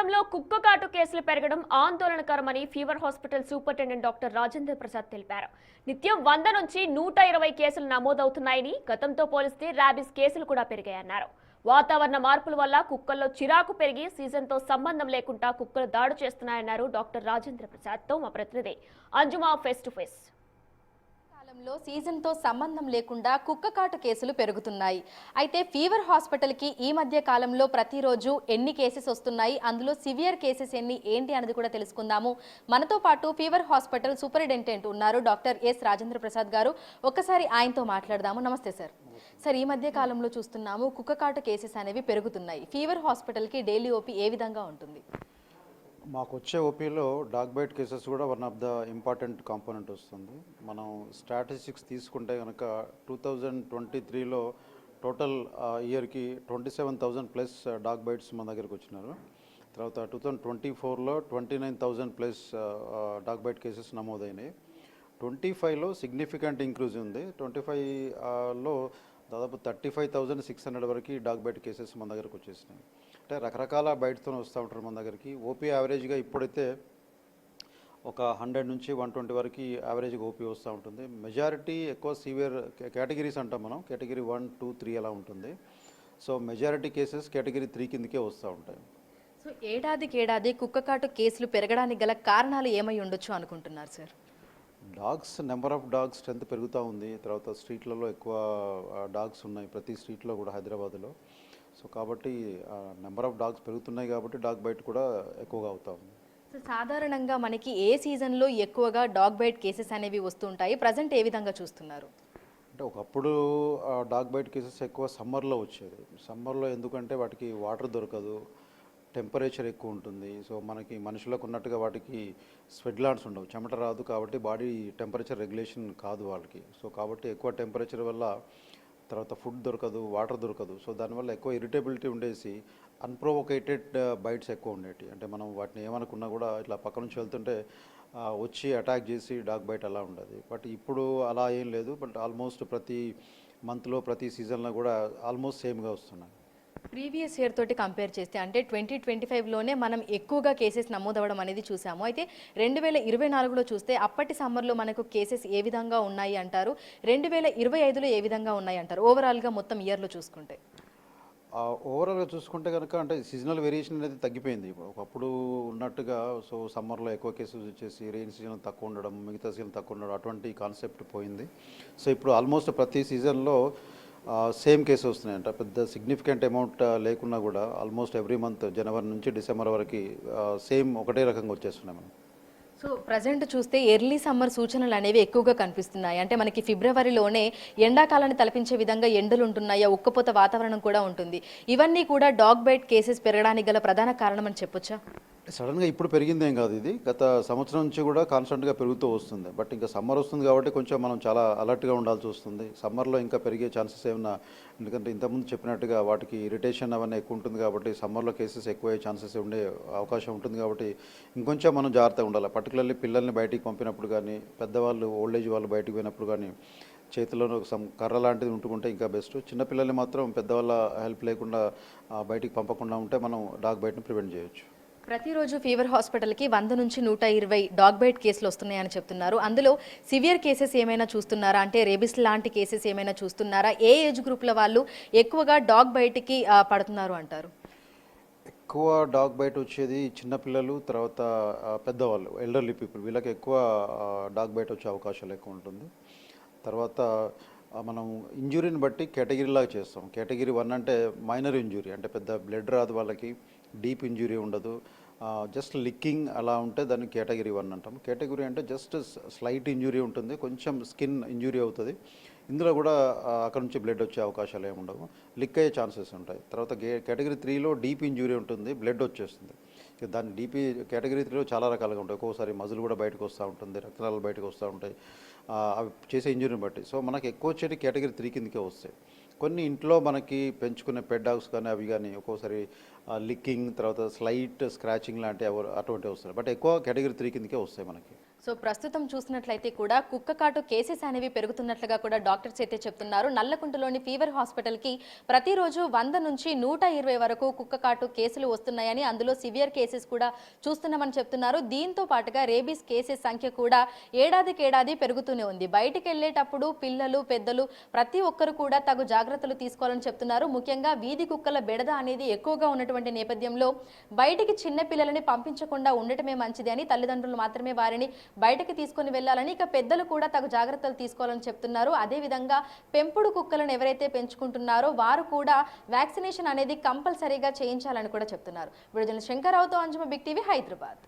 నగరంలో కుక్క కాటు కేసులు పెరగడం ఆందోళనకరమని fever hospital superintendent doctor Rajendra Prasad తెలిపారు. నిత్యం 100 నుంచి 120 కేసులు నమోదవుతున్నాయని, గతంతో పోలిస్తే ర్యాబీస్ కేసులు కూడా పెరిగాయన్నారు. వాతావరణ మార్పుల వల్ల కుక్కల్లో చిరాకు పెరిగి సీజన్తో సంబంధం లేకుండా కుక్కలు దాడి చేస్తున్నాయన్నారు డాక్టర్ రాజేంద్ర ప్రసాద్తో మా ప్రతినిధి అంజుమా ఫేస్ టు ఫేస్. సీజన్తో సంబంధం లేకుండా కుక్క కాటు కేసులు పెరుగుతున్నాయి. అయితే ఫీవర్ హాస్పిటల్కి ఈ మధ్య కాలంలో ప్రతిరోజు ఎన్ని కేసెస్ వస్తున్నాయి, అందులో సివియర్ కేసెస్ ఏంటి అనేది కూడా తెలుసుకుందాము. మనతో పాటు ఫీవర్ హాస్పిటల్ సూపరింటెండెంట్ ఉన్నారు డాక్టర్ ఎస్ రాజేంద్ర ప్రసాద్ గారు. ఒక్కసారి ఆయనతో మాట్లాడదాము. నమస్తే సార్. సార్, ఈ మధ్య కాలంలో చూస్తున్నాము కుక్క కాటు కేసెస్ అనేవి పెరుగుతున్నాయి. ఫీవర్ హాస్పిటల్కి డైలీ ఓపీ ఏ విధంగా ఉంటుంది? మాకు వచ్చే ఓపీలో డాగ్ బైట్ కేసెస్ కూడా one of the important component వస్తుంది. మనం స్టాటిస్టిక్స్ తీసుకుంటే కనుక 2023లో టోటల్ ఇయర్కి 27,000 ప్లస్ డాగ్ బైట్స్ మన దగ్గరికి వచ్చినారు. తర్వాత 2024లో 29,000 ప్లస్ డాగ్ బైట్ కేసెస్ నమోదైనాయి. 25లో సిగ్నిఫికెంట్ ఇంక్రీజ్ ఉంది. 25లో దాదాపు 35,600 వరకు డాగ్ బైట్ కేసెస్ మన దగ్గరకు వచ్చేసినాయి. అంటే రకరకాల బైట్తో వస్తూ ఉంటారు మన దగ్గరికి. ఓపీ యావరేజ్గా ఇప్పుడైతే ఒక 100 నుంచి 120 వరకు యావరేజ్గా ఓపీ వస్తూ ఉంటుంది. మెజారిటీ ఎక్కువ సివియర్ కేటగిరీస్ అంటాం మనం, కేటగిరీ 1, 2, 3 అలా ఉంటుంది. సో మెజారిటీ కేసెస్ కేటగిరీ 3 కిందకే వస్తూ ఉంటాయి. సో ఏడాదికి కుక్క కాటు కేసులు పెరగడానికి గల కారణాలు ఏమై ఉండొచ్చు అనుకుంటున్నారు sir? Number of dogs strength పెరుగుతూ ఉంది. తర్వాత స్ట్రీట్లలో ఎక్కువ డాగ్స్ ఉన్నాయి, ప్రతి స్ట్రీట్లో కూడా హైదరాబాద్లో. సో కాబట్టి నెంబర్ ఆఫ్ డాగ్స్ పెరుగుతున్నాయి కాబట్టి డాగ్ బైట్ కూడా ఎక్కువగా అవుతా ఉంది. సో సాధారణంగా మనకి ఏ సీజన్లో ఎక్కువగా డాగ్ బైట్ కేసెస్ అనేవి వస్తుంటాయి? ప్రజెంట్ ఏ విధంగా చూస్తున్నారు? అంటే ఒకప్పుడు డాగ్ బైట్ కేసెస్ ఎక్కువ సమ్మర్లో వచ్చేది. సమ్మర్లో ఎందుకంటే వాటికి వాటర్ దొరకదు, టెంపరేచర్ ఎక్కువ ఉంటుంది. సో మనకి మనుషులకు ఉన్నట్టుగా వాటికి స్వెట్ గ్లాండ్స్ ఉండవు, చెమట రాదు, కాబట్టి బాడీ టెంపరేచర్ రెగ్యులేషన్ కాదు వాళ్ళకి. సో కాబట్టి ఎక్కువ టెంపరేచర్ వల్ల తర్వాత ఫుడ్ దొరకదు, వాటర్ దొరకదు. సో దానివల్ల ఎక్కువ ఇరిటబిలిటీ ఉండేసి అన్ప్రొవోకేటెడ్ బైట్స్ ఎక్కువ ఉండేవి. అంటే మనం వాటిని ఏమనుకున్నా కూడా ఇట్లా పక్క నుంచి వెళ్తుంటే వచ్చి అటాక్ చేసి డాగ్ బైట్ అలా ఉండదు. బట్ ఇప్పుడు అలా ఏం లేదు. బట్ ఆల్మోస్ట్ ప్రతి మంత్లో ప్రతి సీజన్లో కూడా ఆల్మోస్ట్ సేమ్గా వస్తున్నాయి. ప్రీవియస్ ఇయర్ తోటి కంపేర్ చేస్తే అంటే 2025లోనే మనం ఎక్కువగా కేసెస్ నమోదవడం అనేది చూసాము. అయితే 2024లో చూస్తే అప్పటి సమ్మర్లో మనకు కేసెస్ ఏ విధంగా ఉన్నాయి అంటారు, 2025లో ఏ విధంగా ఉన్నాయి అంటారు ఓవరాల్గా మొత్తం ఇయర్లో చూసుకుంటే? ఓవరాల్గా చూసుకుంటే కనుక అంటే సీజనల్ వేరియేషన్ అనేది తగ్గిపోయింది. ఒకప్పుడు ఉన్నట్టుగా సో సమ్మర్లో ఎక్కువ కేసెస్ వచ్చేసి రెయిన్ సీజన్ తక్కువ ఉండడం, మిగతా సీజన్ తక్కువ ఉండడం, అటువంటి కాన్సెప్ట్ పోయింది. సో ఇప్పుడు ఆల్మోస్ట్ ప్రతి సీజన్లో సేమ్ కేసు వస్తున్నాయి. అంటే పెద్ద సిగ్నిఫికెంట్ అమౌంట్ లేకున్నా కూడా ఆల్మోస్ట్ ఎవ్రీ మంత్ జనవరి నుంచి డిసెంబర్ వరకు సేమ్ ఒకటే రకంగా వచ్చేస్తున్నాయి మనం. సో ప్రజెంట్ చూస్తే ఎర్లీ సమ్మర్ సూచనలు అనేవి ఎక్కువగా కనిపిస్తున్నాయి. అంటే మనకి ఫిబ్రవరిలోనే ఎండాకాలాన్ని తలపించే విధంగా ఎండలు ఉంటున్నాయి, ఉక్కపోత వాతావరణం కూడా ఉంటుంది. ఇవన్నీ కూడా డాగ్ బైట్ కేసెస్ పెరగడానికి గల ప్రధాన కారణం అని చెప్పొచ్చా? సడన్గా ఇప్పుడు పెరిగిందేం కాదు, ఇది గత సంవత్సరం నుంచి కూడా కాన్స్టెంట్గా పెరుగుతూ వస్తుంది. బట్ ఇంకా సమ్మర్ వస్తుంది కాబట్టి కొంచెం మనం చాలా అలర్ట్గా ఉండాల్సి వస్తుంది. సమ్మర్లో ఇంకా పెరిగే ఛాన్సెస్ ఏమన్నా, ఎందుకంటే ఇంతకుముందు చెప్పినట్టుగా వాటికి ఇరిటేషన్ అవన్నీ ఎక్కువ ఉంటుంది కాబట్టి సమ్మర్లో కేసెస్ ఎక్కువ అయ్యే ఛాన్సెస్ ఉండే అవకాశం ఉంటుంది. కాబట్టి ఇంకొంచెం మనం జాగ్రత్తగా ఉండాలి. పర్టికులర్లీ పిల్లల్ని బయటికి పంపినప్పుడు కానీ, పెద్దవాళ్ళు ఓల్డ్ ఏజ్ వాళ్ళు బయటికి పోయినప్పుడు కానీ చేతిలోనూ కర్ర లాంటిది ఉంటుకుంటే ఇంకా బెస్ట్. చిన్నపిల్లల్ని మాత్రం పెద్దవాళ్ళ హెల్ప్ లేకుండా బయటికి పంపకుండా ఉంటే మనం డాగ్ బైట్ని ప్రివెంట్ చేయొచ్చు. ప్రతిరోజు ఫీవర్ హాస్పిటల్కి 100 నుంచి 120 డాగ్ బైట్ కేసులు వస్తున్నాయని చెప్తున్నారు. అందులో సివియర్ కేసెస్ ఏమైనా చూస్తున్నారా? అంటే రేబిస్ లాంటి కేసెస్ ఏమైనా చూస్తున్నారా? ఏ ఏజ్ గ్రూప్ల వాళ్ళు ఎక్కువగా డాగ్ బైట్కి పడుతున్నారు అంటారు? ఎక్కువ డాగ్ బైట్ వచ్చేది చిన్నపిల్లలు, తర్వాత పెద్దవాళ్ళు, ఎల్డర్లీ పీపుల్, వీళ్ళకి ఎక్కువ డాగ్ బైట్ వచ్చే అవకాశాలు ఎక్కువ ఉంటుంది. తర్వాత మనం ఇంజురీని బట్టి కేటగిరీలాగా చేస్తాం. కేటగిరీ 1 అంటే మైనర్ ఇంజురీ, అంటే పెద్ద బ్లడ్ రాదు వాళ్ళకి, డీప్ ఇంజురీ ఉండదు, జస్ట్ లిక్కింగ్ అలా ఉంటే దాన్ని కేటగిరీ 1 అంటాం. కేటగిరీ అంటే జస్ట్ స్లైట్ ఇంజురీ ఉంటుంది, కొంచెం స్కిన్ ఇంజురీ అవుతుంది. ఇందులో కూడా అక్కడ నుంచి బ్లడ్ వచ్చే అవకాశాలు ఏమి ఉండవు, లిక్ అయ్యే ఛాన్సెస్ ఉంటాయి. తర్వాత కేటగిరీ 3లో డీప్ ఇంజురీ ఉంటుంది, బ్లడ్ వచ్చేస్తుంది. దాని డీపీ కేటగిరీ 3లో చాలా రకాలుగా ఉంటాయి. ఒక్కోసారి మజిల్ కూడా బయటకు వస్తూ ఉంటుంది, రక్తనాళాలు బయటకు వస్తూ ఉంటాయి, అవి చేసే ఇంజురీని బట్టి. సో మనకి ఎక్కువ వచ్చేటి కేటగిరీ 3 కిందకే వస్తాయి. కొన్ని ఇంట్లో మనకి పెంచుకునే పెట్ డాగ్స్ కానీ అవి కానీ ఒక్కోసారి లిక్కింగ్, తర్వాత స్లైట్ స్క్రాచింగ్ లాంటి అటువంటివి వస్తాయి. బట్ ఎక్కువ కేటగిరీ 3 కిందకే వస్తాయి మనకి. సో ప్రస్తుతం చూసినట్లయితే కూడా కుక్క కాటు కేసెస్ అనేవి పెరుగుతున్నట్లుగా కూడా డాక్టర్స్ అయితే చెప్తున్నారు. నల్లకుంటలోని ఫీవర్ హాస్పిటల్కి ప్రతిరోజు 100 నుంచి 120 వరకు కుక్క కాటు కేసులు వస్తున్నాయని, అందులో సివియర్ కేసెస్ కూడా చూస్తున్నామని చెప్తున్నారు. దీంతో పాటుగా రేబీస్ కేసెస్ సంఖ్య కూడా ఏడాదికేడాది పెరుగుతూనే ఉంది. బయటికి వెళ్ళేటప్పుడు పిల్లలు పెద్దలు ప్రతి ఒక్కరు కూడా తగు జాగ్రత్తలు తీసుకోవాలని చెప్తున్నారు. ముఖ్యంగా వీధి కుక్కల బెడద అనేది ఎక్కువగా ఉన్నటువంటి నేపథ్యంలో బయటికి చిన్న పిల్లలని పంపించకుండా ఉండటమే మంచిది అని, తల్లిదండ్రులు మాత్రమే వారిని బయటకి తీసుకొని వెళ్ళాలని, ఇక పెద్దలు కూడా తగు జాగ్రత్తలు తీసుకోవాలని చెప్తున్నారు. అదేవిధంగా పెంపుడు కుక్కలను ఎవరైతే పెంచుకుంటున్నారో వారు కూడా వ్యాక్సినేషన్ అనేది కంపల్సరీగా చేయించాలని కూడా చెప్తున్నారు. విడుదల శంకర్రావుతో అంజుమ, బిగ్ టీవీ, హైదరాబాద్.